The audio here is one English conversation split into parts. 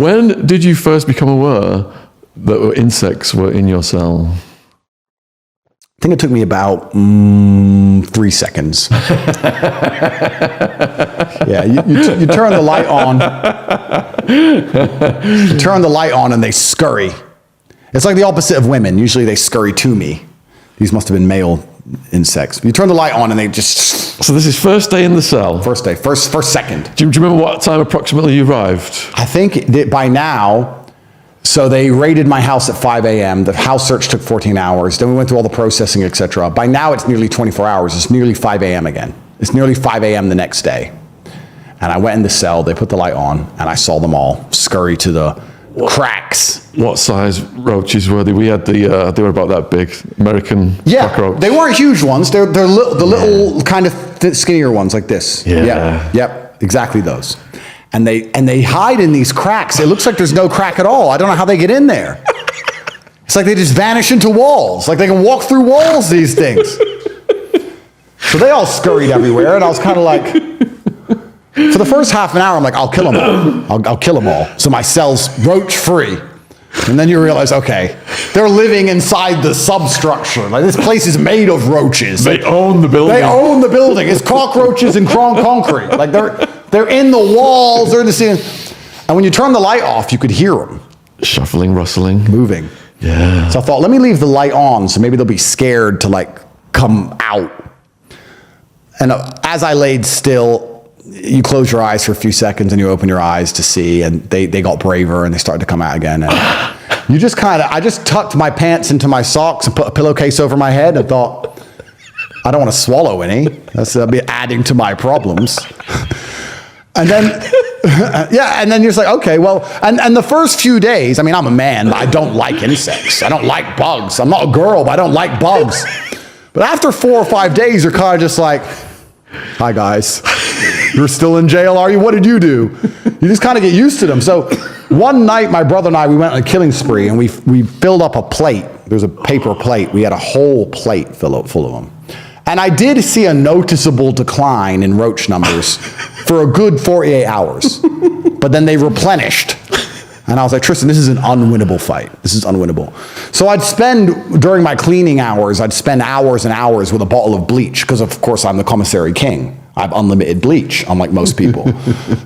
When did you first become aware that insects were in your cell? I think it took me about 3 seconds. Yeah, you turn the light on. You turn the light on and they scurry. It's like the opposite of women. Usually they scurry to me. These must have been male insects. You turn the light on and they just... So this is first day in the cell? First day, first second. Do you remember what time approximately you arrived? I think that by now... So they raided my house at 5 a.m. The house search took 14 hours. Then we went through all the processing, etc. By now, it's nearly 24 hours. It's nearly 5 a.m. again. It's nearly 5 a.m. the next day. And I went in the cell. They put the light on, and I saw them all scurry to the cracks. What size roaches were they? We had they were about that big, American cockroach. They weren't huge ones. They're the little kind of skinnier ones like this. Yeah. Yep, exactly those. And they hide in these cracks. It looks like there's no crack at all. I don't know how they get in there. It's like they just vanish into walls. Like they can walk through walls, these things. So they all scurried everywhere, and I was kind of like, for the first half an hour, I'm like, I'll kill them all. I'll kill them all. So my cell's roach free. And then you realize, okay, they're living inside the substructure. Like this place is made of roaches. They own the building. They own the building. It's cockroaches and concrete. Like they're in the walls. They're in the ceiling. And when you turn the light off, you could hear them. Shuffling, rustling. Moving. Yeah. So I thought, let me leave the light on so maybe they'll be scared to like come out. And as I laid still, you close your eyes for a few seconds and you open your eyes to see, and they got braver and they started to come out again. And you just I just tucked my pants into my socks and put a pillowcase over my head and thought, I don't want to swallow any. That'd be adding to my problems. And then, and then you're just like, okay, well, and the first few days, I mean, I'm a man, but I don't like insects. I don't like bugs. I'm not a girl, but I don't like bugs. But after 4 or 5 days, you're kind of just like, hi guys, you're still in jail, are you? What did you do? You just kind of get used to them. So one night, my brother and I, we went on a killing spree, and we filled up a plate. There's a paper plate. We had a whole plate full of them. And I did see a noticeable decline in roach numbers for a good 48 hours. But then they replenished. And I was like, Tristan, this is an unwinnable fight. This is unwinnable. So I'd spend, during my cleaning hours, I'd spend hours and hours with a bottle of bleach, because of course I'm the commissary king. I have unlimited bleach, unlike most people.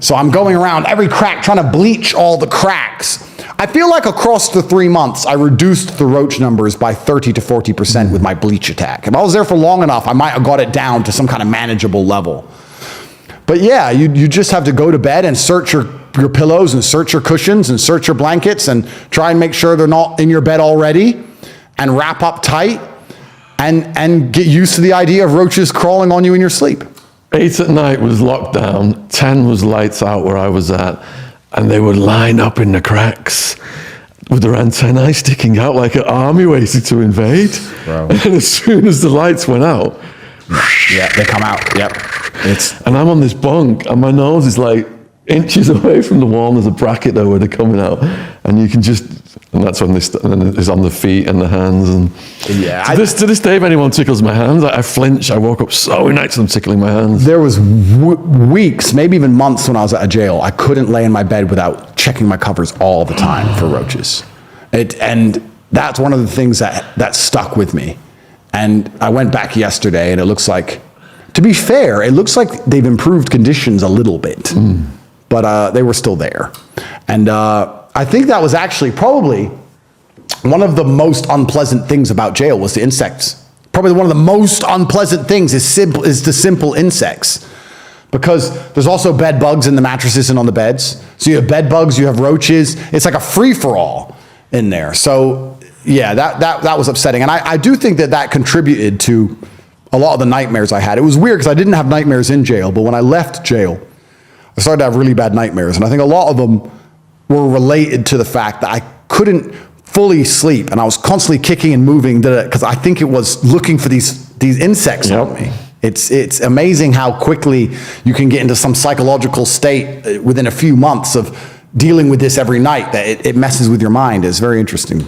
So I'm going around every crack trying to bleach all the cracks. I feel like across the 3 months, I reduced the roach numbers by 30 to 40% with my bleach attack. If I was there for long enough, I might have got it down to some kind of manageable level. But yeah, you just have to go to bed and search your pillows and search your cushions and search your blankets and try and make sure they're not in your bed already, and wrap up tight and get used to the idea of roaches crawling on you in your sleep. 8 at night was locked down, 10 was lights out where I was at, and they would line up in the cracks with their antennae sticking out like an army waiting to invade. Bro. And as soon as the lights went out, yeah, they come out. Yep. And I'm on this bunk, and my nose is like inches away from the wall. There's a bracket there where they're coming out, and you can just, and that's when it's on the feet and the hands. And yeah, to this day, if anyone tickles my hands, I flinch. I woke up so night to them tickling my hands. There was weeks, maybe even months, when I was at a jail, I couldn't lay in my bed without checking my covers all the time for roaches. And that's one of the things that stuck with me. And I went back yesterday, and it looks like, to be fair, it looks like they've improved conditions a little bit, but they were still there. And I think that was actually probably one of the most unpleasant things about jail was the insects. Probably one of the most unpleasant things is the simple insects, because there's also bed bugs in the mattresses and on the beds. So you have bed bugs, you have roaches. It's like a free-for-all in there. So yeah, that was upsetting. And I do think that contributed to a lot of the nightmares I had. It was weird because I didn't have nightmares in jail, but when I left jail, I started to have really bad nightmares. And I think a lot of them were related to the fact that I couldn't fully sleep, and I was constantly kicking and moving because I think it was looking for these insects on me. It's amazing how quickly you can get into some psychological state within a few months of dealing with this every night, that it messes with your mind. It's very interesting.